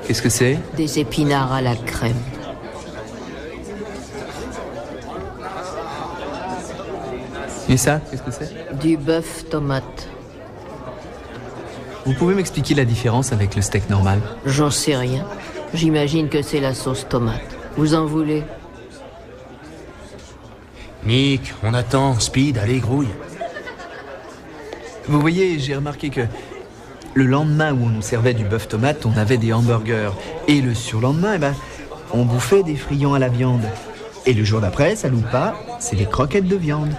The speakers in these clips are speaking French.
Qu'est-ce que c'est? Des épinards à la crème. Et ça, qu'est-ce que c'est? Du bœuf tomate. Vous pouvez m'expliquer la différence avec le steak normal? J'en sais rien. J'imagine que c'est la sauce tomate. Vous en voulez? Nick, on attend. Speed, allez, grouille. Vous voyez, j'ai remarqué que le lendemain où on nous servait du bœuf tomate, on avait des hamburgers. Et le surlendemain, on bouffait des friands à la viande. Et le jour d'après, ça loupe pas, c'est des croquettes de viande.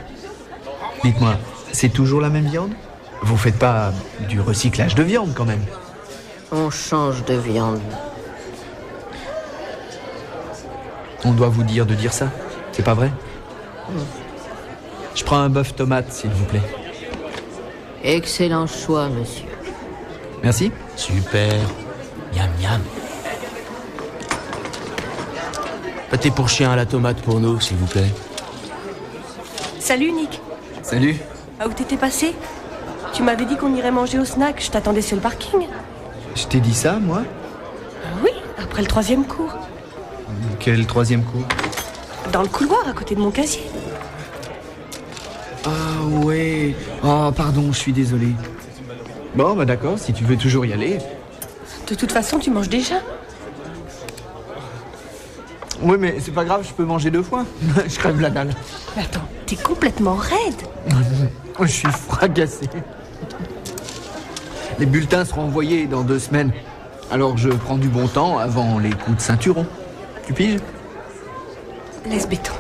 Dites-moi, c'est toujours la même viande? Vous faites pas du recyclage de viande quand même? On change de viande. On doit vous dire de dire ça, c'est pas vrai? Je prends un bœuf tomate, s'il vous plaît. Excellent choix, monsieur. Merci. Super. Miam, miam. Pâté pour chien à la tomate pour nous, s'il vous plaît. Salut, Nick. Salut. Ah, où t'étais passé? Tu m'avais dit qu'on irait manger au snack. Je t'attendais sur le parking. Je t'ai dit ça, moi? Oui, après le 3e cours. Quel 3e cours? Dans le couloir, à côté de mon casier. Ah ouais. Oh, pardon, je suis désolé. Bon, d'accord, si tu veux toujours y aller. De toute façon, tu manges déjà. Oui, mais c'est pas grave, je peux manger 2 fois. Je crève la dalle. Mais attends, t'es complètement raide. Je suis fracassé. Les bulletins seront envoyés dans 2 semaines. Alors je prends du bon temps avant les coups de ceinturon. Tu piges? Laisse béton.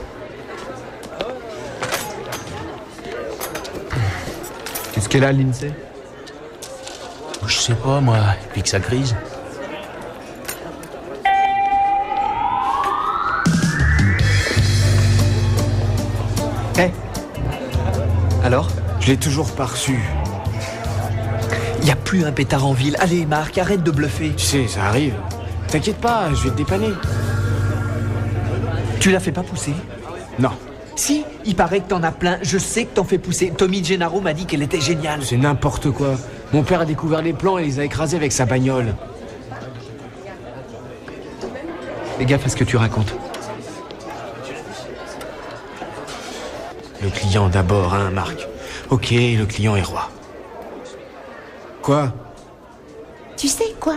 Qu'est-ce qu'elle a, l'INSEE? Je sais pas, moi, depuis que ça grise. Hé. Alors? Je l'ai toujours pas reçu. Y a plus un pétard en ville. Allez, Marc, arrête de bluffer. Tu sais, ça arrive. T'inquiète pas, je vais te dépanner. Tu la fais pas pousser? Non, Si, il paraît que t'en as plein. Je sais que t'en fais pousser. Tommy Gennaro m'a dit qu'elle était géniale. c'est n'importe quoi. Mon père a découvert les plants et les a écrasés avec sa bagnole. Fais gaffe à ce que tu racontes. Le client d'abord, hein, Marc. Ok, le client est roi. Quoi? Tu sais quoi?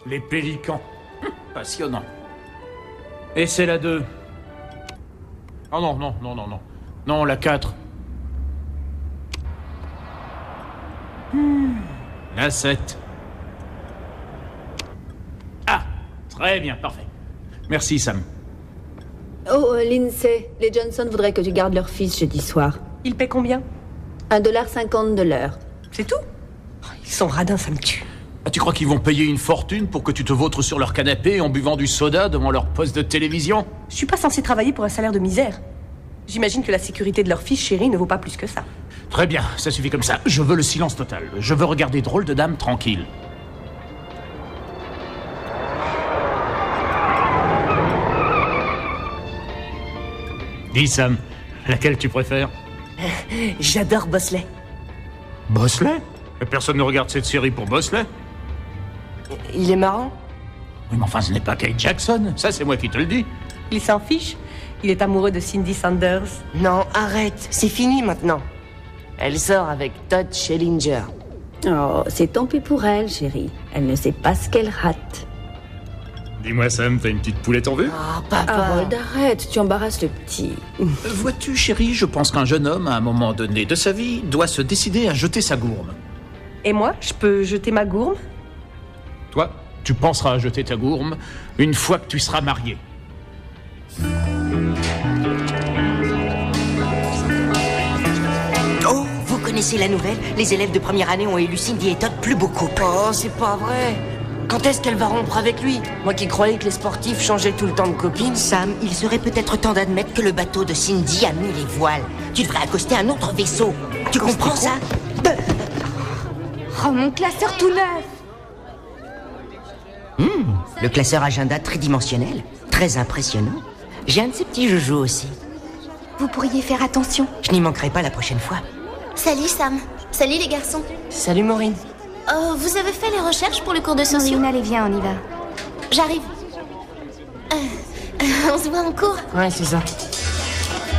Les pélicans. Passionnant. Et c'est la 2. Oh non, non, non, non, non. Non, la 4. La 7. Ah, très bien, parfait. Merci, Sam. Oh, Lindsay, les Johnson voudraient que tu gardes leur fils jeudi soir. Il paie combien? $1,50 de l'heure. C'est tout? Ils sont radins, ça me tue. Ah, tu crois qu'ils vont payer une fortune pour que tu te vautres sur leur canapé en buvant du soda devant leur poste de télévision? Je suis pas censée travailler pour un salaire de misère. J'imagine que la sécurité de leur fils chéri ne vaut pas plus que ça. Très bien, ça suffit comme ça. Je veux le silence total. Je veux regarder Drôle de Dame tranquille. Dis, Sam, laquelle tu préfères? J'adore Bosley. Bosley? Mais personne ne regarde cette série pour Bosley. Il est marrant. Oui, mais enfin, ce n'est pas Kate Jackson. Ça, c'est moi qui te le dis. Il s'en fiche. Il est amoureux de Cindy Sanders. Non, arrête, c'est fini maintenant. Elle sort avec Todd Dis-moi, Sam, t'as une petite poulette en vue? Oh, papa. Harold, arrête, tu embarrasses le petit. Vois-tu, chérie, je pense qu'un jeune homme, à un moment donné de sa vie, doit se décider à jeter sa gourme. Et moi, je peux jeter ma gourme? Toi, tu penseras à jeter ta gourme une fois que tu seras marié. Oh, vous connaissez la nouvelle? Les élèves de première année ont élu Cindy et Todd plus beau couple. Oh, c'est pas vrai. Quand est-ce qu'elle va rompre avec lui? Moi qui croyais que les sportifs changeaient tout le temps de copine. Sam, il serait peut-être temps d'admettre que le bateau de Cindy a mis les voiles. Tu devrais accoster un autre vaisseau. Tu comprends ça? Oh, mon classeur tout neuf! Le classeur agenda tridimensionnel. Très impressionnant. J'ai un de ces petits joujoux aussi. Vous pourriez faire attention. Je n'y manquerai pas la prochaine fois. Salut Sam. Salut les garçons. Salut Maureen. Oh, vous avez fait les recherches pour le cours de sociaux? Oui, allez, viens, on y va. J'arrive. On se voit en cours? Ouais, c'est ça.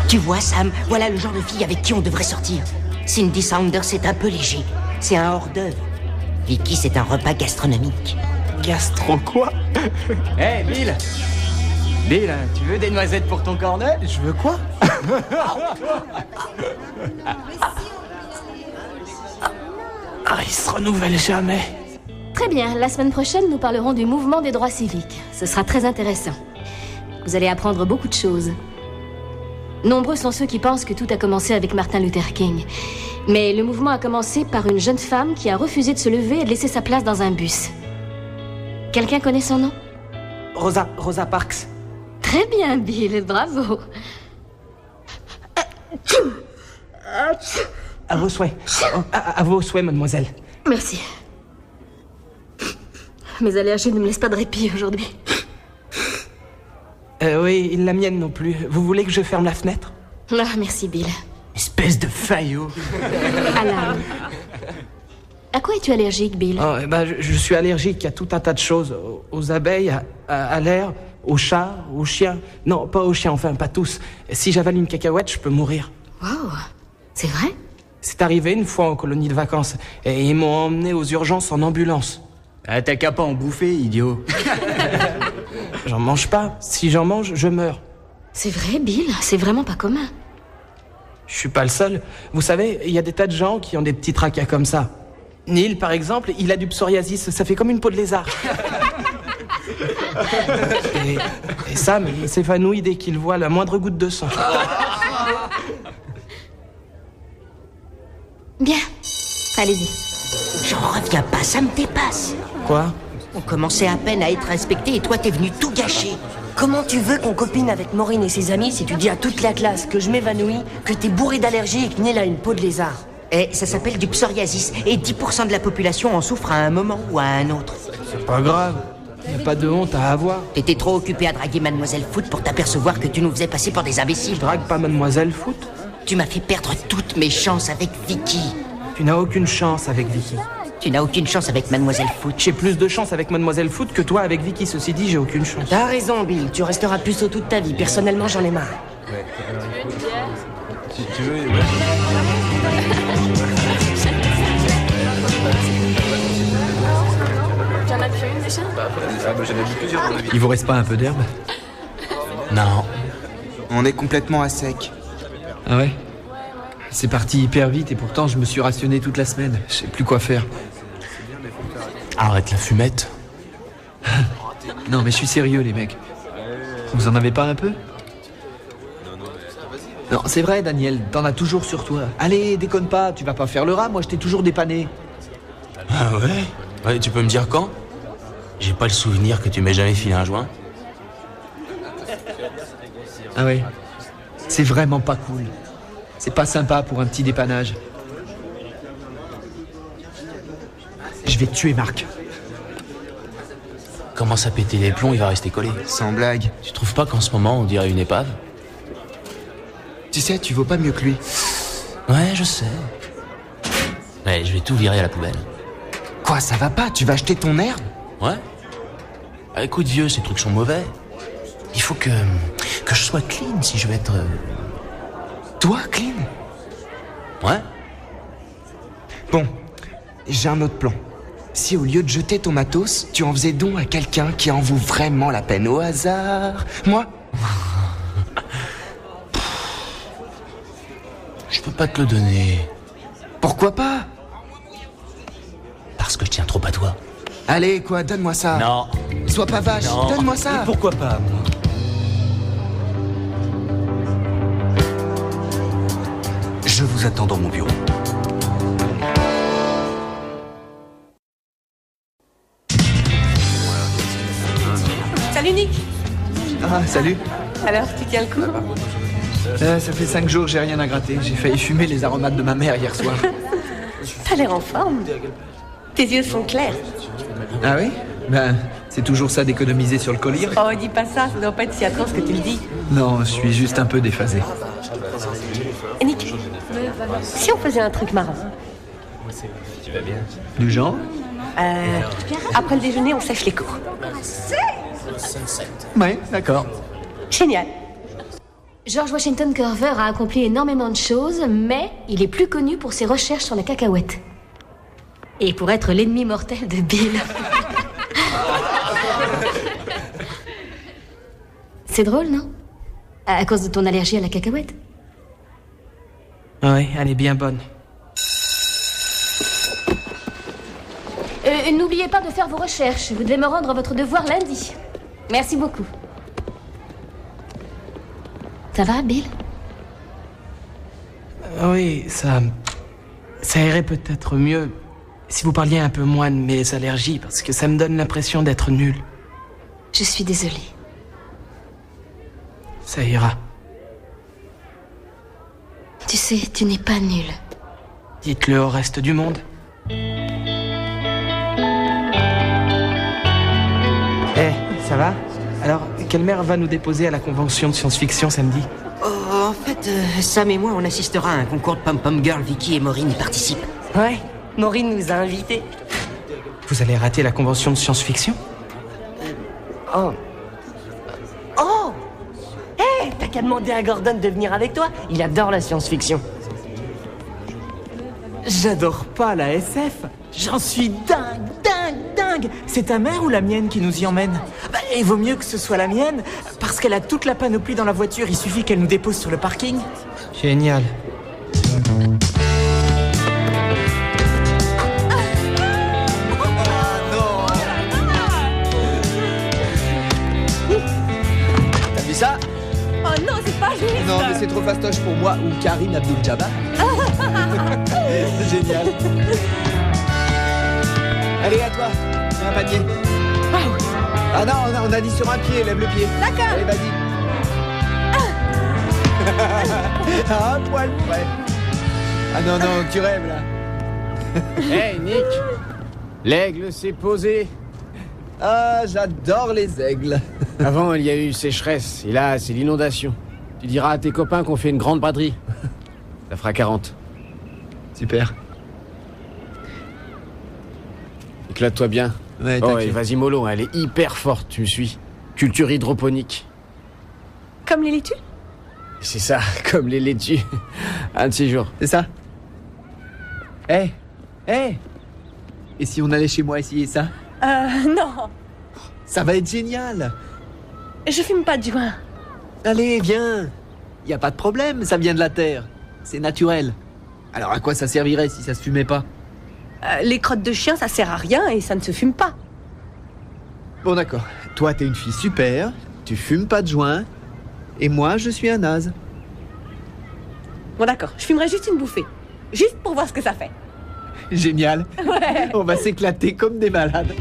Tu vois, Sam, voilà le genre de fille avec qui on devrait sortir. Cindy Saunders, c'est un peu léger. C'est un hors-d'œuvre. Vicky, c'est un repas gastronomique. Gastro quoi? Hey, Bill! Bill, tu veux des noisettes pour ton cornet? Je veux quoi? Il se renouvelle jamais. Très bien, la semaine prochaine, nous parlerons du mouvement des droits civiques. Ce sera très intéressant. Vous allez apprendre beaucoup de choses. Nombreux sont ceux qui pensent que tout a commencé avec Martin Luther King. Mais le mouvement a commencé par une jeune femme qui a refusé de se lever et de laisser sa place dans un bus. Quelqu'un connaît son nom? Rosa Parks. Très bien, Bill, bravo. À vos souhaits. À vos souhaits, mademoiselle. Merci. Mes allergies ne me laissent pas de répit aujourd'hui. Oui, la mienne non plus. Vous voulez que je ferme la fenêtre? Ah, merci, Bill. Espèce de faillot. À l'âme. À quoi es-tu allergique, Bill? Oh, je suis allergique à tout un tas de choses. Aux abeilles, à l'air, aux chats, aux chiens. Non, pas aux chiens, enfin, pas tous. Si j'avale une cacahuète, je peux mourir. Wow, c'est vrai? C'est arrivé une fois en colonie de vacances. Et ils m'ont emmené aux urgences en ambulance. Ah, t'as qu'à pas en bouffer, idiot. J'en mange pas. Si j'en mange, je meurs. C'est vrai, Bill? C'est vraiment pas commun. Je suis pas le seul. Vous savez, il y a des tas de gens qui ont des petits tracas comme ça. Neil, par exemple, il a du psoriasis. Ça fait comme une peau de lézard. et Sam, il s'évanouit dès qu'il voit la moindre goutte de sang. Bien. Allez-y. J'en reviens pas, ça me dépasse. Quoi? On commençait à peine à être respecté et toi t'es venu tout gâcher. Comment tu veux qu'on copine avec Maureen et ses amis si tu dis à toute la classe que je m'évanouis, que t'es bourré d'allergies et que Neil a une peau de lézard? Eh, ça s'appelle du psoriasis et 10% de la population en souffre à un moment ou à un autre. C'est pas grave. Y a pas de honte à avoir. T'étais trop occupé à draguer Mademoiselle Foot pour t'apercevoir que tu nous faisais passer pour des imbéciles. Je drague pas Mademoiselle Foot. Tu m'as fait perdre toutes mes chances avec Vicky. Tu n'as aucune chance avec Vicky. Tu n'as aucune chance avec Mademoiselle Foot. J'ai plus de chance avec Mademoiselle Foot que toi avec Vicky. Ceci dit, j'ai aucune chance. T'as raison, Bill. Tu resteras puceau toute ta vie. Personnellement, j'en ai marre. Tu veux... J'en ai fait une déjà? J'en ai vu plusieurs dans la vie. Il vous reste pas un peu d'herbe? Non. On est complètement à sec. Ah ouais? C'est parti hyper vite et pourtant je me suis rationné toute la semaine. Je sais plus quoi faire. Arrête la fumette. Non mais je suis sérieux les mecs. Vous en avez pas un peu? Non, c'est vrai Daniel, t'en as toujours sur toi. Allez, déconne pas, tu vas pas faire le rat, moi je t'ai toujours dépanné. Ah ouais? Ouais, tu peux me dire quand? J'ai pas le souvenir que tu m'aies jamais filé un joint. Ah ouais? C'est vraiment pas cool. C'est pas sympa pour un petit dépannage. Je vais tuer Marc. Commence à péter les plombs, il va rester collé. Sans blague. Tu trouves pas qu'en ce moment on dirait une épave? Tu sais, tu vaux pas mieux que lui. Ouais, je sais. Ouais, je vais tout virer à la poubelle. Quoi, ça va pas? Tu vas acheter ton herbe? Ouais. Ah, écoute vieux, ces trucs sont mauvais. Il faut que je sois clean si je veux être... Toi, clean? Ouais. Bon, j'ai un autre plan. Si au lieu de jeter ton matos, tu en faisais don à quelqu'un qui en vaut vraiment la peine au hasard? Moi? Je peux pas te le donner. Pourquoi pas? Parce que je tiens trop à toi. Allez, quoi, donne-moi ça. Non. Sois pas vache, Non. donne-moi ça. Et pourquoi pas, moi? Je vous attends dans mon bureau. Salut Nick. Ah, salut. Alors, tu tiens le coup? Ça fait 5 jours que j'ai rien à gratter. J'ai failli fumer les aromates de ma mère hier soir. T'as l'air en forme. Tes yeux sont clairs. Ah oui? Ben, c'est toujours ça d'économiser sur le collier. Oh, dis pas ça doit pas être si atroce que tu le dis. Non, je suis juste un peu déphasé. Et Nick, si on faisait un truc marrant? Du genre? Après le déjeuner, on sèche les cours. Ouais, d'accord. Génial. George Washington Carver a accompli énormément de choses, mais il est plus connu pour ses recherches sur la cacahuète. Et pour être l'ennemi mortel de Bill. C'est drôle, non? À cause de ton allergie à la cacahuète? Oui, elle est bien bonne. N'oubliez pas de faire vos recherches. Vous devez me rendre votre devoir lundi. Merci beaucoup. Ça va, Bill? Oui, ça irait peut-être mieux si vous parliez un peu moins de mes allergies, parce que ça me donne l'impression d'être nul. Je suis désolée. Ça ira. Tu sais, tu n'es pas nul. Dites-le au reste du monde. Ça va? Alors, quelle mère va nous déposer à la convention de science-fiction samedi? Oh, en fait, Sam et moi, on assistera à un concours de pom-pom girl. Vicky et Maureen y participent. Ouais, Maureen nous a invités. Vous allez rater la convention de science-fiction? Oh. Oh! Hé, t'as qu'à demander à Gordon de venir avec toi. Il adore la science-fiction. J'adore pas la SF. J'en suis dingue. C'est ta mère ou la mienne qui nous y emmène? Bah, il vaut mieux que ce soit la mienne, parce qu'elle a toute la panoplie dans la voiture. Il suffit qu'elle nous dépose sur le parking. Génial. T'as vu ça? Oh non, c'est pas juste. Non, mais c'est trop fastoche pour moi ou Karim Abdul-Jabbar. C'est génial. Allez, à toi. Fais un panier. Ah non, on a dit sur un pied, lève le pied. D'accord. Allez, vas-y. Ah, un poil près. Ah non, tu rêves, là. Hey, Nick. L'aigle s'est posé. Ah, j'adore les aigles. Avant, il y a eu sécheresse, et là, c'est l'inondation. Tu diras à tes copains qu'on fait une grande braderie. Ça fera 40. Super. Éclate-toi bien. Ouais, oh, t'inquiète. et vas-y mollo, elle est hyper forte, tu me suis. Culture hydroponique. Comme les laitues? C'est ça, comme les laitues. Un de ces jours. C'est ça. Eh. Et si on allait chez moi essayer ça? Non. Ça va être génial. Je fume pas de joint. Allez, viens. Y a pas de problème, ça vient de la terre. C'est naturel. Alors à quoi ça servirait si ça se fumait pas? Les crottes de chien, ça sert à rien et ça ne se fume pas. Bon d'accord. Toi t'es une fille super, tu fumes pas de joint, et moi je suis un naze. Bon d'accord, je fumerai juste une bouffée. Juste pour voir ce que ça fait. Génial. Ouais. On va s'éclater comme des malades.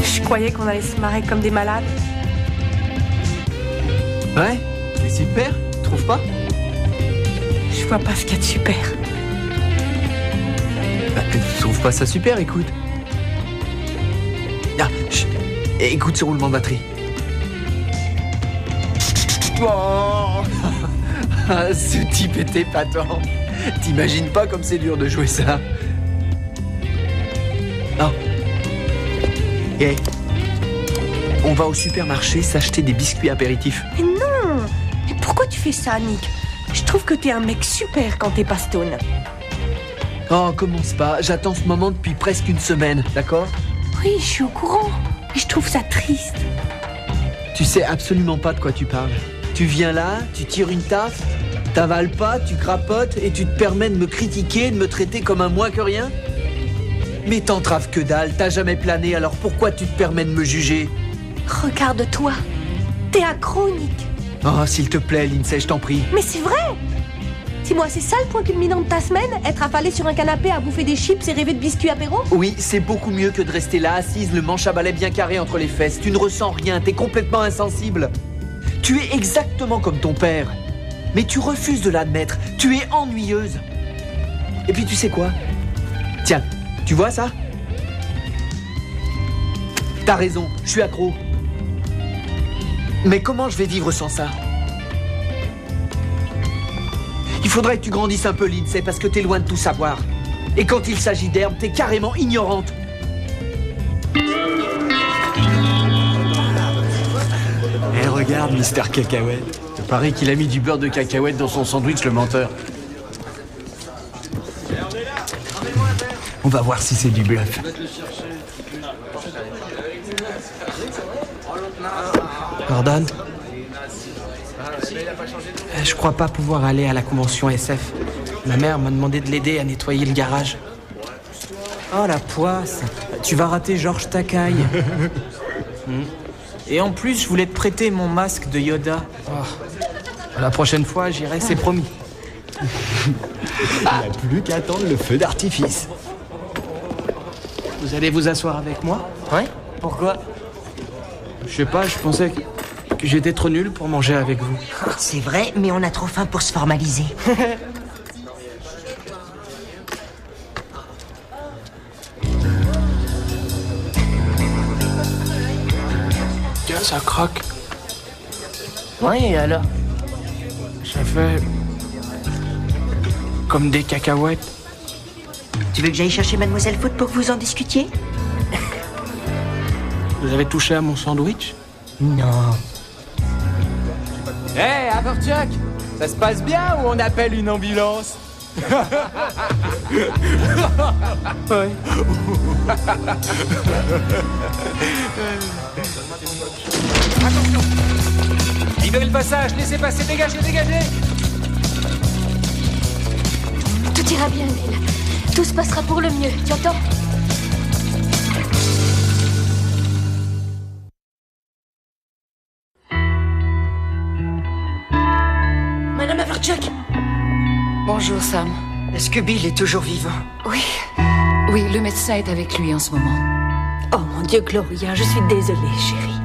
Je croyais qu'on allait se marrer comme des malades. Ouais, c'est super, tu trouves pas? Je vois pas ce qu'il y a de super. Bah, tu trouves pas ça super, écoute. Ah, chut. Écoute ce roulement de batterie. Oh ah, ce type était épatant. T'imagines pas comme c'est dur de jouer ça. Oh. On va au supermarché s'acheter des biscuits apéritifs. Mais non! Mais pourquoi tu fais ça, Nick? Je trouve que t'es un mec super quand t'es pas stone. Oh, commence pas. J'attends ce moment depuis presque une semaine, d'accord? Oui, je suis au courant. Mais je trouve ça triste. Tu sais absolument pas de quoi tu parles. Tu viens là, tu tires une taffe, t'avales pas, tu crapotes et tu te permets de me critiquer, de me traiter comme un moins que rien? Mais t'entraves que dalle, t'as jamais plané, alors pourquoi tu te permets de me juger? Regarde-toi. T'es accro, Nick. Oh, s'il te plaît, Lindsay, je t'en prie. Mais c'est vrai! Dis-moi, c'est ça le point culminant de ta semaine? Être affalé sur un canapé à bouffer des chips et rêver de biscuits apéro? Oui, c'est beaucoup mieux que de rester là, assise, le manche à balai bien carré entre les fesses. Tu ne ressens rien, t'es complètement insensible. Tu es exactement comme ton père. Mais tu refuses de l'admettre. Tu es ennuyeuse. Et puis tu sais quoi? Tiens, tu vois ça? T'as raison, je suis accro. Mais comment je vais vivre sans ça? Il faudrait que tu grandisses un peu, Lindsay, parce que t'es loin de tout savoir. Et quand il s'agit d'herbe, t'es carrément ignorante. Eh, regarde, Mister Cacahuète. Il paraît qu'il a mis du beurre de cacahuète dans son sandwich, le menteur. On va voir si c'est du bluff. Gordon? Je crois pas pouvoir aller à la convention SF. Ma mère m'a demandé de l'aider à nettoyer le garage. Oh la poisse. Tu vas rater Georges Takai. Et en plus, je voulais te prêter mon masque de Yoda. La prochaine fois, j'irai, c'est promis. Il n'y a plus qu'à attendre le feu d'artifice. Vous allez vous asseoir avec moi? Ouais? Pourquoi? Je sais pas, je pensais que j'étais trop nul pour manger avec vous. C'est vrai, mais on a trop faim pour se formaliser. Tiens, ça croque. Ouais, et alors? Ça fait... comme des cacahuètes. Tu veux que j'aille chercher Mademoiselle Foot pour que vous en discutiez? Vous avez touché à mon sandwich? Non. Hé, Haverchuck, ça se passe bien ou on appelle une ambulance? Ouais. Attention! Libérez le passage, laissez passer, dégagez, dégagez! Tout ira bien, Bill. Tout se passera pour le mieux, tu entends? Madame Haverchuck! Bonjour, Sam. Est-ce que Bill est toujours vivant? Oui. Oui, le médecin est avec lui en ce moment. Oh mon Dieu, Gloria, je suis désolée, chérie.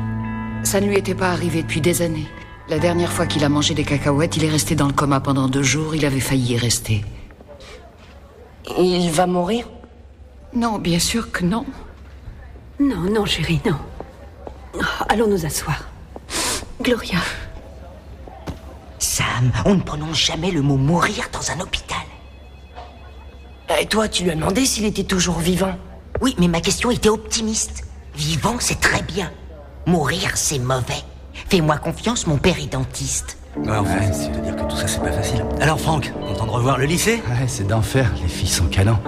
Ça ne lui était pas arrivé depuis des années. La dernière fois qu'il a mangé des cacahuètes, il est resté dans le coma pendant 2 jours. Il avait failli y rester. Il va mourir? Non, bien sûr que non. Non, non, chérie, non. Allons nous asseoir. Gloria. Sam, on ne prononce jamais le mot mourir dans un hôpital. Et toi, tu lui as demandé s'il était toujours vivant? Oui, mais ma question était optimiste. Vivant, c'est très bien. Mourir, c'est mauvais. Fais-moi confiance, mon père est dentiste. Ouais, enfin, c'est-à-dire que tout ça, c'est pas facile. Alors, Franck, content de revoir le lycée? Ouais, c'est d'enfer. Les filles sont canons.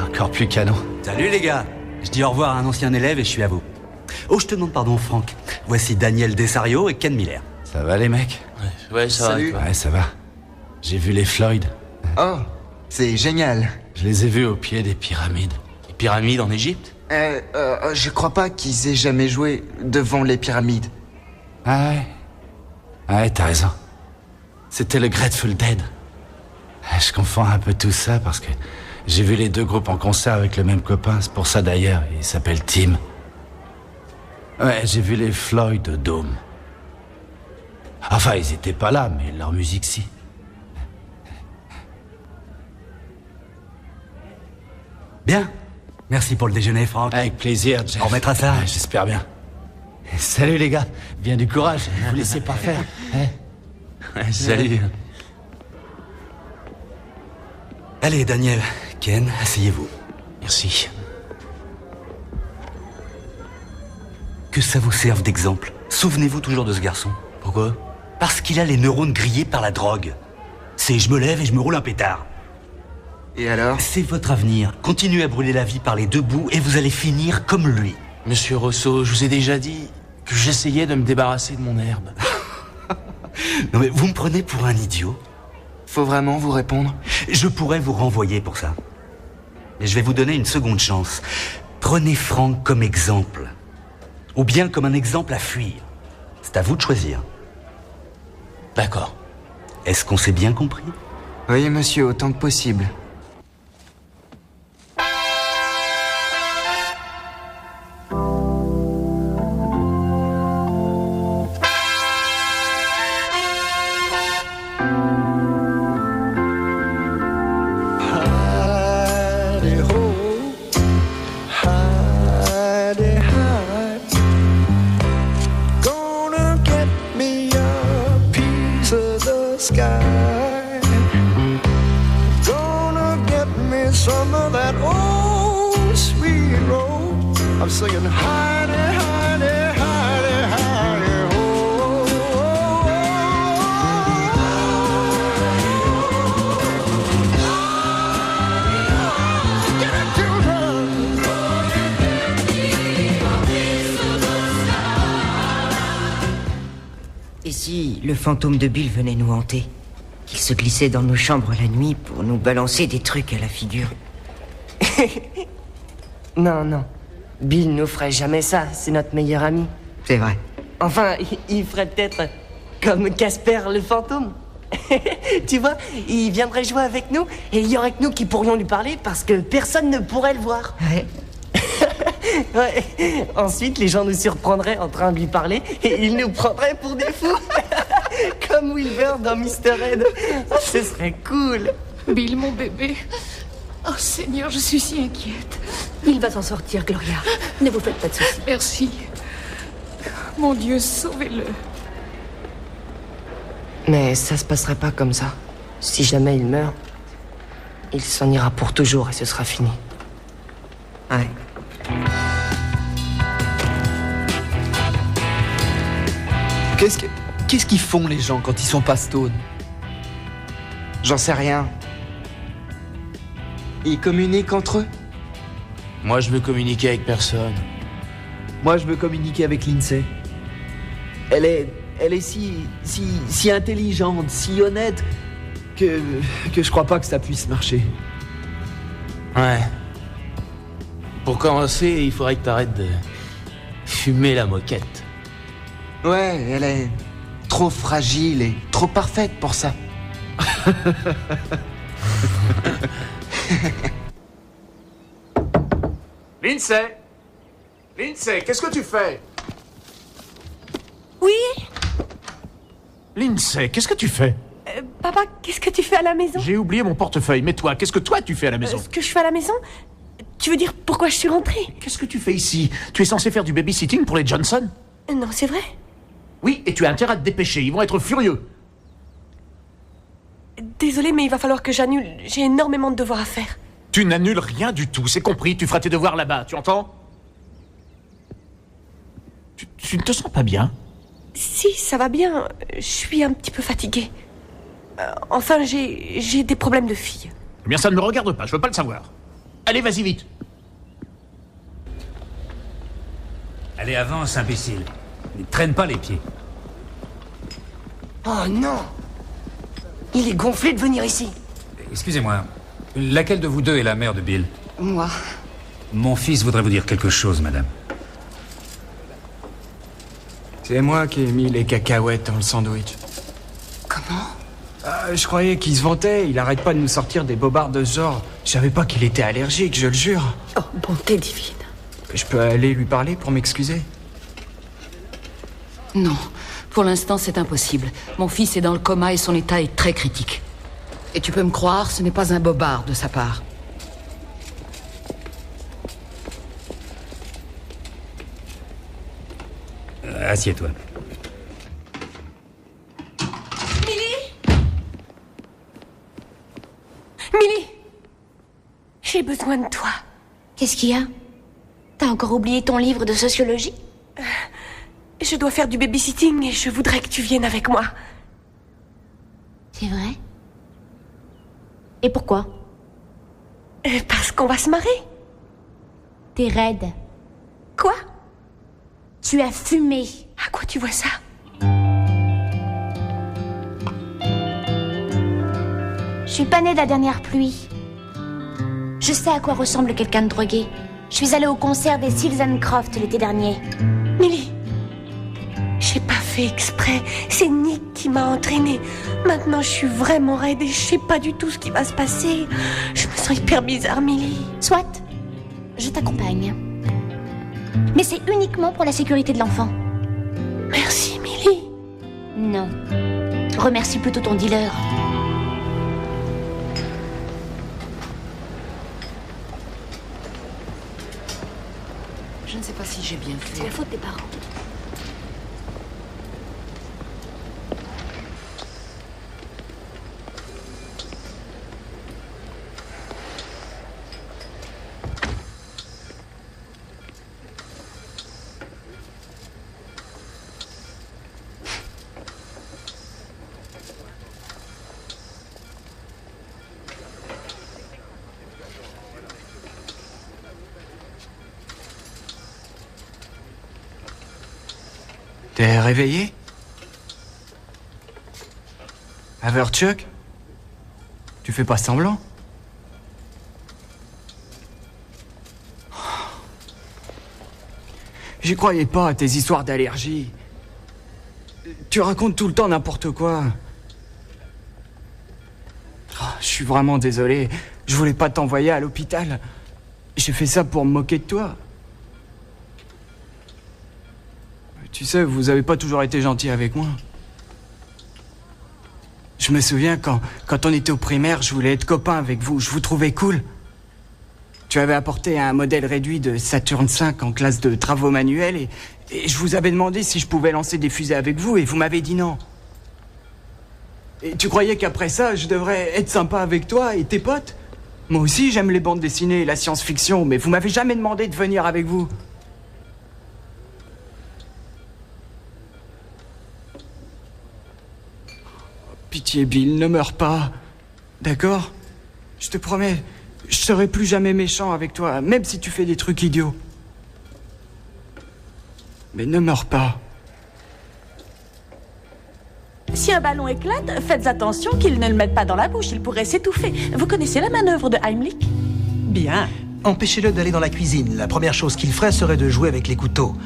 Encore plus canons. Salut, les gars. Je dis au revoir à un ancien élève et je suis à vous. Oh, je te demande pardon, Franck. Voici Daniel Desario et Ken Miller. Ça va, les mecs? Ouais, ça Salut. va. Ouais, ça va. J'ai vu les Floyd. Oh, c'est génial. Je les ai vus au pied des pyramides. Les pyramides en Égypte? Je crois pas qu'ils aient jamais joué devant les pyramides. Ah ouais? Ouais, t'as raison. C'était le Grateful Dead. Je confonds un peu tout ça parce que j'ai vu les 2 groupes en concert avec le même copain. C'est pour ça d'ailleurs, il s'appelle Tim. Ouais, j'ai vu les Floyd au Dôme. Enfin, ils étaient pas là, mais leur musique si. Bien. Merci pour le déjeuner, Franck. Avec plaisir, Jeff. On remettra ça. Ouais, j'espère bien. Salut les gars. Bien du courage. Ne vous laissez pas faire. Ouais, salut. Allez, Daniel, Ken, asseyez-vous. Merci. que ça vous serve d'exemple. Souvenez-vous toujours de ce garçon. Pourquoi? Parce qu'il a les neurones grillés par la drogue. C'est je me lève et je me roule un pétard. Et alors? C'est votre avenir. Continuez à brûler la vie par les deux bouts et vous allez finir comme lui. Monsieur Rousseau, je vous ai déjà dit que j'essayais de me débarrasser de mon herbe. Non mais vous me prenez pour un idiot. Faut vraiment vous répondre? Je pourrais vous renvoyer pour ça. Mais je vais vous donner une seconde chance. Prenez Franck comme exemple. Ou bien comme un exemple à fuir. C'est à vous de choisir. D'accord. Est-ce qu'on s'est bien compris? Oui, monsieur, autant que possible. I'm singing Heidi, Heidi, Heidi, Heidi, ho. Get it, children. Et si le fantôme de Bill venait nous hanter? Qu'il se glissait dans nos chambres la nuit pour nous balancer des trucs à la figure? Non, non. Bill nous ferait jamais ça, c'est notre meilleur ami. C'est vrai. Enfin, il ferait peut-être comme Casper le fantôme. Tu vois, il viendrait jouer avec nous et il y aurait que nous qui pourrions lui parler parce que personne ne pourrait le voir. Ouais. Ouais. Ensuite, les gens nous surprendraient en train de lui parler et ils nous prendraient pour des fous. Comme Wilbur dans Mr. Ed. Oh, ce serait cool. Bill, mon bébé. Oh Seigneur, je suis si inquiète. Il va s'en sortir, Gloria. Ne vous faites pas de soucis. Merci. Mon Dieu, sauvez-le. Mais ça se passerait pas comme ça. Si jamais il meurt, il s'en ira pour toujours et ce sera fini. Ouais. Qu'est-ce qu'ils font les gens quand ils sont pas stone? J'en sais rien. Ils communiquent entre eux? Moi, je veux communiquer avec personne. Moi, je veux communiquer avec Lindsay. Elle est si intelligente, si honnête, que je crois pas que ça puisse marcher. Ouais. Pour commencer, il faudrait que t'arrêtes de fumer la moquette. Ouais, elle est trop fragile et trop parfaite pour ça. Lindsay! Lindsay, qu'est-ce que tu fais? Oui? Lindsay, qu'est-ce que tu fais? Papa, qu'est-ce que tu fais à la maison? J'ai oublié mon portefeuille, mais toi, qu'est-ce que toi tu fais à la maison? Ce que je fais à la maison? Tu veux dire pourquoi je suis rentrée? Qu'est-ce que tu fais ici? Tu es censé faire du babysitting pour les Johnson? Non, c'est vrai. Oui, et tu as intérêt à te dépêcher, ils vont être furieux. Désolée, mais il va falloir que j'annule. J'ai énormément de devoirs à faire. Tu n'annules rien du tout, c'est compris, tu feras tes devoirs là-bas, tu entends? Tu ne te sens pas bien? Si, ça va bien. Je suis un petit peu fatiguée. Enfin, j'ai des problèmes de fille. Eh bien, ça ne me regarde pas, je veux pas le savoir. Allez, vas-y vite. Allez, avance, imbécile. Ne traîne pas les pieds. Oh non! Il est gonflé de venir ici. Excusez-moi, laquelle de vous deux est la mère de Bill? Moi. Mon fils voudrait vous dire quelque chose, madame. C'est moi qui ai mis les cacahuètes dans le sandwich. Comment? Je croyais qu'il se vantait, il arrête pas de nous sortir des bobards de ce genre. Je savais pas qu'il était allergique, je le jure. Oh, bonté divine. Je peux aller lui parler pour m'excuser? Non, pour l'instant c'est impossible. Mon fils est dans le coma et son état est très critique. Et tu peux me croire, ce n'est pas un bobard de sa part. Assieds-toi. Millie! J'ai besoin de toi. Qu'est-ce qu'il y a? T'as encore oublié ton livre de sociologie? Je dois faire du babysitting et je voudrais que tu viennes avec moi. C'est vrai? Et pourquoi? Parce qu'on va se marrer. T'es raide. Quoi? Tu as fumé. À quoi tu vois ça? Je suis pas née de la dernière pluie. Je sais à quoi ressemble quelqu'un de drogué. Je suis allée au concert des Seals and Croft l'été dernier. Millie, j'ai pas fait exprès. C'est Nick qui m'a entraînée. Maintenant, je suis vraiment raide et je sais pas du tout ce qui va se passer. Je me sens hyper bizarre, Millie. Soit, je t'accompagne. Mais c'est uniquement pour la sécurité de l'enfant. Merci, Millie. Non. Remercie plutôt ton dealer. Je ne sais pas si j'ai bien fait. C'est la faute des parents. T'es réveillé? Havertchuck? Tu fais pas semblant? J'y croyais pas à tes histoires d'allergie. Tu racontes tout le temps n'importe quoi. Oh, je suis vraiment désolé. Je voulais pas t'envoyer à l'hôpital. J'ai fait ça pour me moquer de toi. Tu sais, vous avez pas toujours été gentil avec moi. Je me souviens quand on était au primaire, je voulais être copain avec vous. Je vous trouvais cool. Tu avais apporté un modèle réduit de Saturn V en classe de travaux manuels et je vous avais demandé si je pouvais lancer des fusées avec vous et vous m'avez dit non. Et tu croyais qu'après ça, je devrais être sympa avec toi et tes potes? Moi aussi, j'aime les bandes dessinées et la science-fiction, mais vous m'avez jamais demandé de venir avec vous. Pitié, Bill, ne meurs pas. D'accord? Je te promets, je serai plus jamais méchant avec toi, même si tu fais des trucs idiots. Mais ne meurs pas. Si un ballon éclate, faites attention qu'il ne le mette pas dans la bouche, il pourrait s'étouffer. Vous connaissez la manœuvre de Heimlich? Bien. Empêchez-le d'aller dans la cuisine. La première chose qu'il ferait serait de jouer avec les couteaux.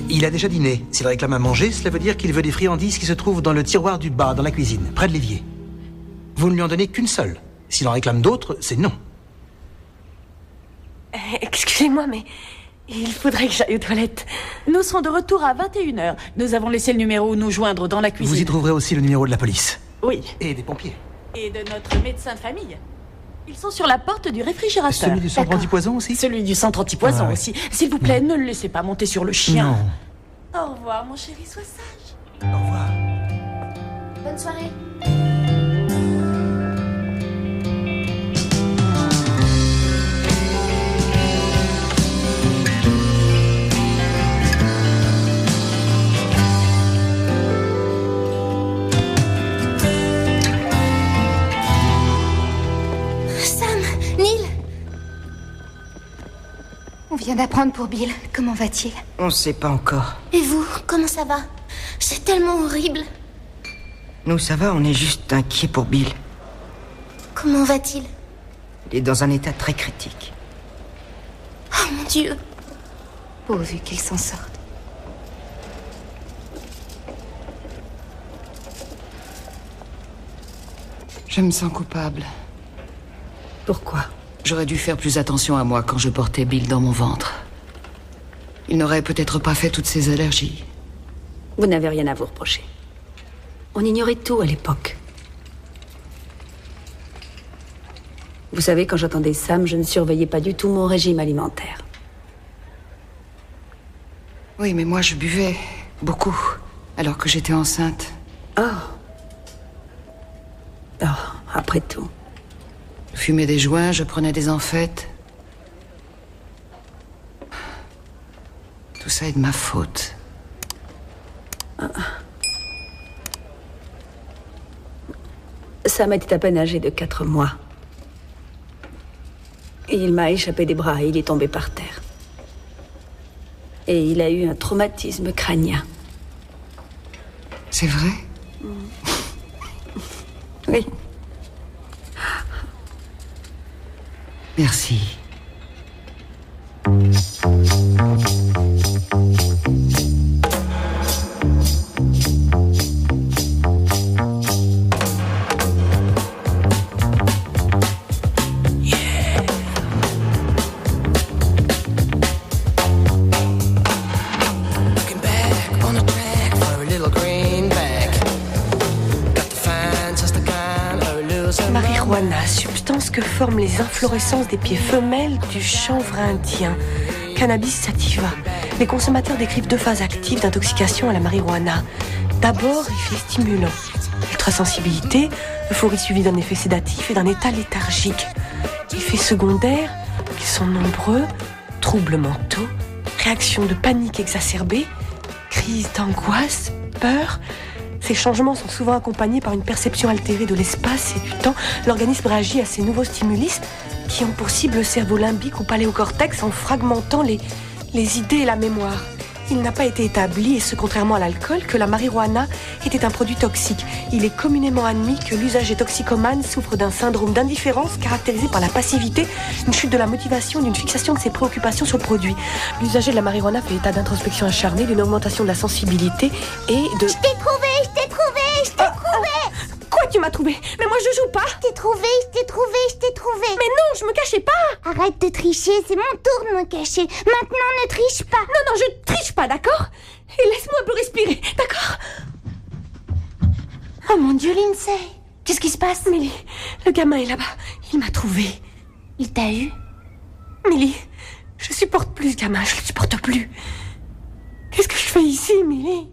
Il a déjà dîné. S'il réclame à manger, cela veut dire qu'il veut des friandises qui se trouvent dans le tiroir du bas, dans la cuisine, près de l'évier. Vous ne lui en donnez qu'une seule. S'il en réclame d'autres, c'est non. Excusez-moi, mais il faudrait que j'aille aux toilettes. Nous serons de retour à 21h. Nous avons laissé le numéro où nous joindre dans la cuisine. Vous y trouverez aussi le numéro de la police. Oui. Et des pompiers. Et de notre médecin de famille. Ils sont sur la porte du réfrigérateur. Celui du centre antipoison aussi? Celui du centre antipoison aussi. S'il vous plaît, ne le laissez pas monter sur le chien. Non. Au revoir, mon chéri, sois sage. Au revoir. Bonne soirée. On vient d'apprendre pour Bill. Comment va-t-il? On sait pas encore. Et vous, comment ça va? C'est tellement horrible. Nous, ça va, on est juste inquiets pour Bill. Comment va-t-il? Il est dans un état très critique. Oh mon Dieu. Pourvu qu'il s'en sorte. Je me sens coupable. Pourquoi? J'aurais dû faire plus attention à moi quand je portais Bill dans mon ventre. Il n'aurait peut-être pas fait toutes ces allergies. Vous n'avez rien à vous reprocher. On ignorait tout à l'époque. Vous savez, quand j'entendais Sam, je ne surveillais pas du tout mon régime alimentaire. Oui, mais moi je buvais beaucoup, alors que j'étais enceinte. Oh, après tout. Je fumais des joints, je prenais des amphètes. Tout ça est de ma faute. Sam était à peine âgé de 4 mois. Et il m'a échappé des bras et il est tombé par terre. Et il a eu un traumatisme crânien. C'est vrai? Oui. Merci. Marijuana, substance que forment les inflorescences des pieds femelles du chanvre indien. Cannabis sativa. Les consommateurs décrivent 2 phases actives d'intoxication à la marijuana. D'abord, effet stimulant. Ultrasensibilité, euphorie suivie d'un effet sédatif et d'un état léthargique. Effets secondaires, ils sont nombreux, troubles mentaux, réactions de panique exacerbées, crises d'angoisse, peur. Ces changements sont souvent accompagnés par une perception altérée de l'espace et du temps. L'organisme réagit à ces nouveaux stimulus qui ont pour cible le cerveau limbique ou paléocortex en fragmentant les idées et la mémoire. Il n'a pas été établi, et ce contrairement à l'alcool, que la marijuana était un produit toxique. Il est communément admis que l'usager toxicomane souffre d'un syndrome d'indifférence caractérisé par la passivité, une chute de la motivation, d'une fixation de ses préoccupations sur le produit. L'usager de la marijuana fait état d'introspection acharnée, d'une augmentation de la sensibilité et de... Je t'ai trouvé. Quoi, tu m'as trouvé? Mais moi je joue pas. Je t'ai trouvé. Mais non, je me cachais pas. Arrête de tricher, c'est mon tour de me cacher. Maintenant, ne triche pas. Non, je triche pas, d'accord? Et laisse-moi un peu respirer, d'accord? Oh mon Dieu, Lindsay. Qu'est-ce qui se passe? Millie, le gamin est là-bas. Il m'a trouvé. Il t'a eu? Millie, je supporte plus ce gamin, je le supporte plus. Qu'est-ce que je fais ici, Millie?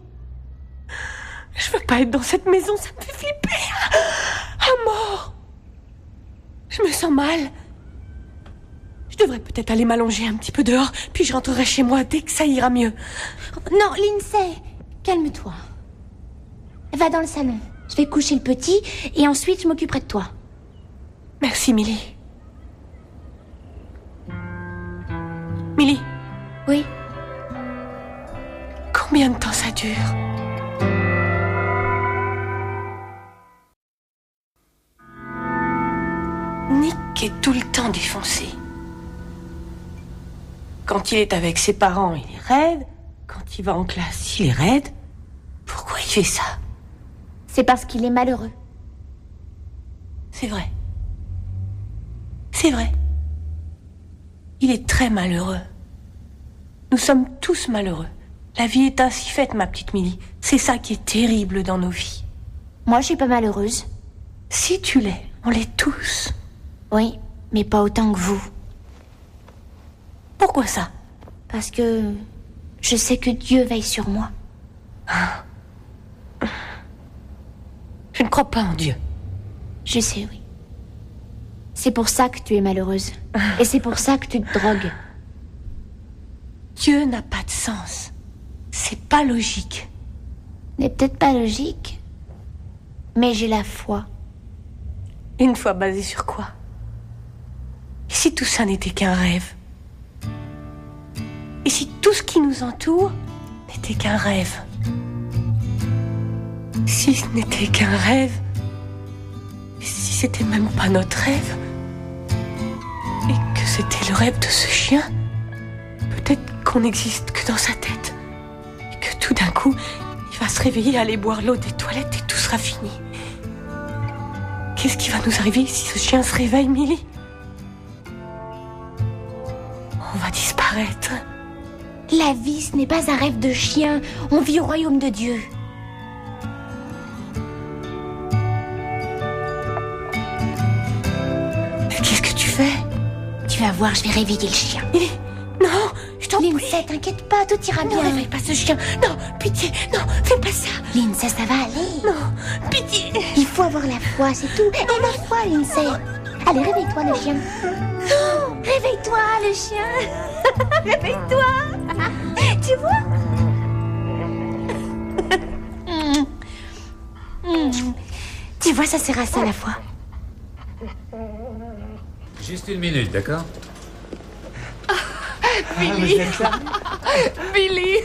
Je veux pas être dans cette maison, ça me fait flipper. À mort. Je me sens mal. Je devrais peut-être aller m'allonger un petit peu dehors, puis je rentrerai chez moi dès que ça ira mieux. Non, Lindsay, calme-toi. Va dans le salon. Je vais coucher le petit et ensuite je m'occuperai de toi. Merci, Millie. Millie? Oui? Combien de temps ça dure? Nick est tout le temps défoncé. Quand il est avec ses parents, il est raide. Quand il va en classe, il est raide. Pourquoi il fait ça? C'est parce qu'il est malheureux. C'est vrai. C'est vrai. Il est très malheureux. Nous sommes tous malheureux. La vie est ainsi faite, ma petite Millie. C'est ça qui est terrible dans nos vies. Moi, je suis pas malheureuse. Si tu l'es, on l'est tous. Oui, mais pas autant que vous. Pourquoi ça? Parce que je sais que Dieu veille sur moi. Je ne crois pas en Dieu. Je sais, oui. C'est pour ça que tu es malheureuse. Et c'est pour ça que tu te drogues. Dieu n'a pas de sens. C'est pas logique. N'est peut-être pas logique, mais j'ai la foi. Une foi basée sur quoi? Et si tout ça n'était qu'un rêve? Et si tout ce qui nous entoure n'était qu'un rêve? Si ce n'était qu'un rêve, si c'était même pas notre rêve, et que c'était le rêve de ce chien, peut-être qu'on n'existe que dans sa tête, et que tout d'un coup, il va se réveiller, aller boire l'eau des toilettes et tout sera fini. Qu'est-ce qui va nous arriver si ce chien se réveille, Millie? On va disparaître. La vie, ce n'est pas un rêve de chien. On vit au royaume de Dieu. Qu'est-ce que tu fais? Tu vas voir, je vais réveiller le chien. Non, je t'en prie. Lindsay, t'inquiète pas, tout ira bien. Ne réveille pas ce chien. Non, pitié, non, fais pas ça. Lindsay, ça va aller. Non, pitié. Il faut avoir la foi, c'est tout. Et la foi, Lindsay. Allez, réveille-toi, le chien. Oh, réveille-toi, le chien. Réveille-toi. Tu vois? vois, ça sert à ça à la fois. Juste une minute, d'accord? Billy. Billy.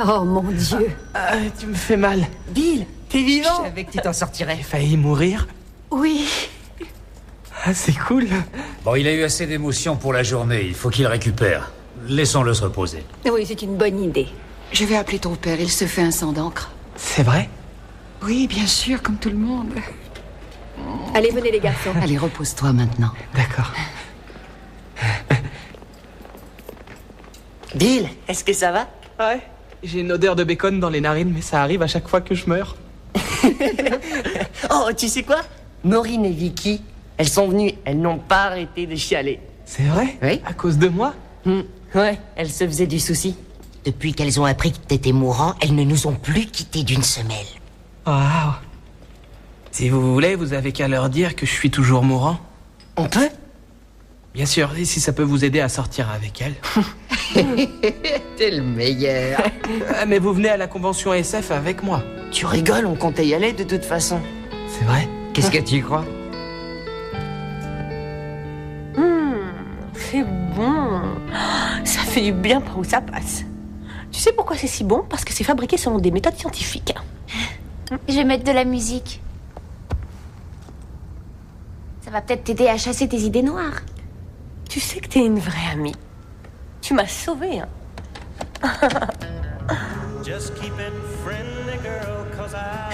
Oh mon Dieu. Tu me fais mal. Bill, t'es vivant? Je savais que tu t'en sortirais. J'ai failli mourir. Oui. Ah, c'est cool. Bon, il a eu assez d'émotions pour la journée. Il faut qu'il récupère. Laissons-le se reposer. Oui, c'est une bonne idée. Je vais appeler ton père, il se fait un sang d'encre. C'est vrai? Oui, bien sûr, comme tout le monde. Allez, venez les garçons. Allez, repose-toi maintenant. D'accord. Bill, est-ce que ça va? Ouais. J'ai une odeur de bacon dans les narines, mais ça arrive à chaque fois que je meurs. Oh, tu sais quoi? Maureen et Vicky, elles sont venues, elles n'ont pas arrêté de chialer. C'est vrai? Oui. À cause de moi? Ouais, elles se faisaient du souci. Depuis qu'elles ont appris que t'étais mourant, elles ne nous ont plus quittés d'une semelle. Waouh. Si vous voulez, vous avez qu'à leur dire que je suis toujours mourant. On peut? Bien sûr, et si ça peut vous aider à sortir avec elles. T'es le meilleur. Mais vous venez à la convention SF avec moi. Tu rigoles, on comptait y aller de toute façon. C'est vrai? Qu'est-ce que tu crois? C'est bon. Ça fait du bien par où ça passe. Tu sais pourquoi c'est si bon? Parce que c'est fabriqué selon des méthodes scientifiques. Je vais mettre de la musique. Ça va peut-être t'aider à chasser tes idées noires. Tu sais que t'es une vraie amie. Tu m'as sauvée, hein. Je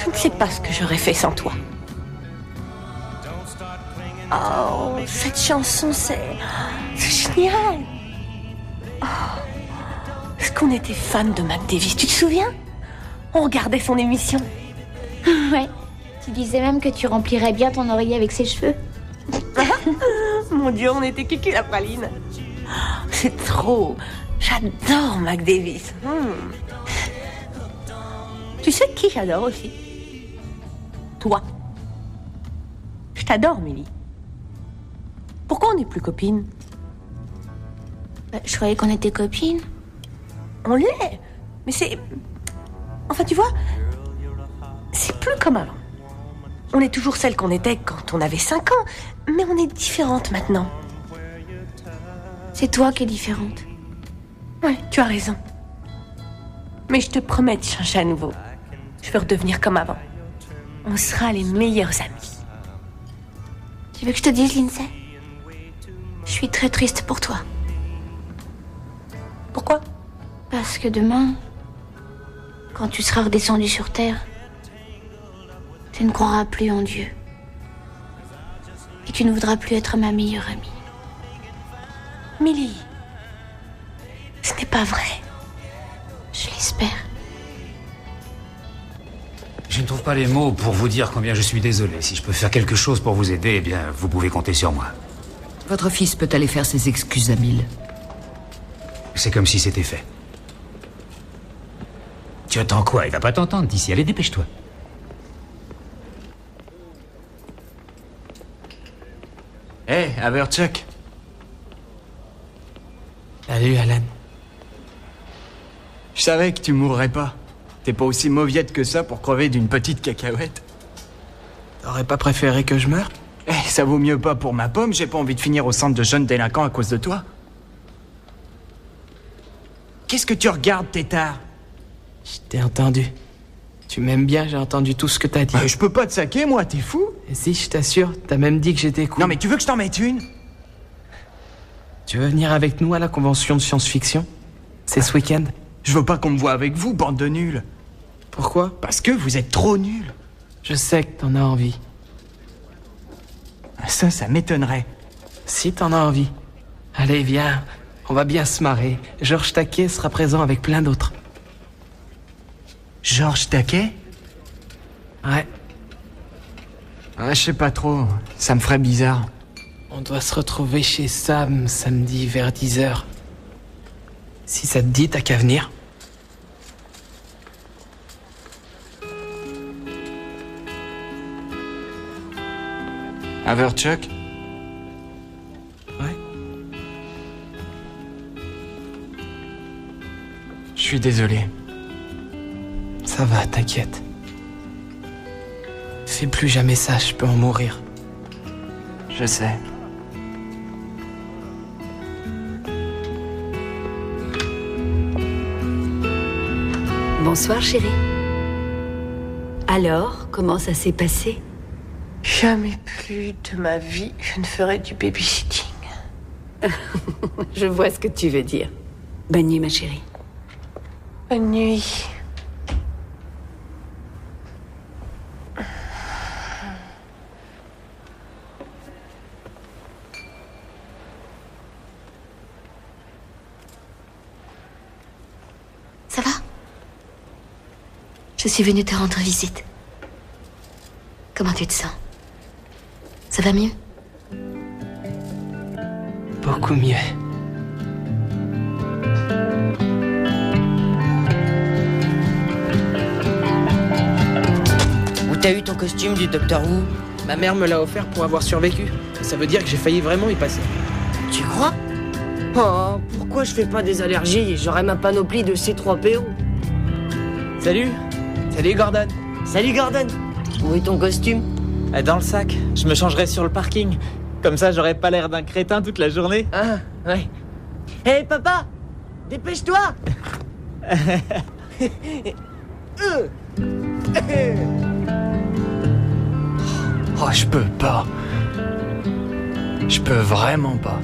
ne sais pas ce que j'aurais fait sans toi. Oh, cette chanson, c'est génial. Oh. Est-ce qu'on était fan de Mac Davis? Tu te souviens? On regardait son émission. Ouais. Tu disais même que tu remplirais bien ton oreiller avec ses cheveux. Mon Dieu, on était kiki la praline. C'est trop. J'adore Mac Davis. Tu sais qui j'adore aussi? Toi. Je t'adore, Millie. Pourquoi on n'est plus copines? Je croyais qu'on était copines. On l'est. Mais c'est... Enfin, tu vois, c'est plus comme avant. On est toujours celle qu'on était quand on avait 5 ans, mais on est différentes maintenant. C'est toi qui es différente. Ouais, tu as raison. Mais je te promets de changer à nouveau. Je veux redevenir comme avant. On sera les meilleures amies. Tu veux que je te dise, Lindsay? Je suis très triste pour toi. Pourquoi? Parce que demain, quand tu seras redescendu sur Terre, tu ne croiras plus en Dieu. Et tu ne voudras plus être ma meilleure amie. Millie, ce n'est pas vrai. Je l'espère. Je ne trouve pas les mots pour vous dire combien je suis désolé. Si je peux faire quelque chose pour vous aider, eh bien, vous pouvez compter sur moi. Votre fils peut aller faire ses excuses à Bill. C'est comme si c'était fait. Tu attends quoi? Il va pas t'entendre d'ici. Allez, dépêche-toi. Hé, Haverchuck. Salut, Alan. Je savais que tu mourrais pas. T'es pas aussi mauviette que ça pour crever d'une petite cacahuète. T'aurais pas préféré que je meure? Eh, ça vaut mieux pas pour ma pomme, j'ai pas envie de finir au centre de jeunes délinquants à cause de toi. Qu'est-ce que tu regardes, tétard? Je t'ai entendu. Tu m'aimes bien, j'ai entendu tout ce que t'as dit. Je peux pas te saquer, moi, t'es fou? Et si, je t'assure, t'as même dit que j'étais cool. Non, mais tu veux que je t'en mette une? Tu veux venir avec nous à la convention de science-fiction? C'est ce week-end. Je veux pas qu'on me voie avec vous, bande de nuls. Pourquoi? Parce que vous êtes trop nuls. Je sais que t'en as envie. Ça m'étonnerait. Si t'en as envie. Allez, viens. On va bien se marrer. Georges Takei sera présent avec plein d'autres. Georges Takei? Ouais. Je sais pas trop. Ça me ferait bizarre. On doit se retrouver chez Sam samedi vers 10h. Si ça te dit, t'as qu'à venir. Haverchuck? Ouais. Je suis désolé. Ça va, t'inquiète. Fais plus jamais ça, je peux en mourir. Je sais. Bonsoir, chérie. Alors, comment ça s'est passé? Jamais plus de ma vie je ne ferai du babysitting. Je vois ce que tu veux dire. Bonne nuit, ma chérie. Bonne nuit. Ça va? Je suis venue te rendre visite. Comment tu te sens? Ça va mieux? Beaucoup mieux. Où t'as eu ton costume du Docteur Who? Ma mère me l'a offert pour avoir survécu. Ça veut dire que j'ai failli vraiment y passer. Tu crois? Oh, pourquoi je fais pas des allergies? J'aurais ma panoplie de C3PO. Salut. Salut, Gordon. Salut, Gordon. Où est ton costume? Dans le sac. Je me changerai sur le parking. Comme ça, j'aurais pas l'air d'un crétin toute la journée. Ah, ouais. Hé, papa! Dépêche-toi! Oh, je peux pas. Je peux vraiment pas.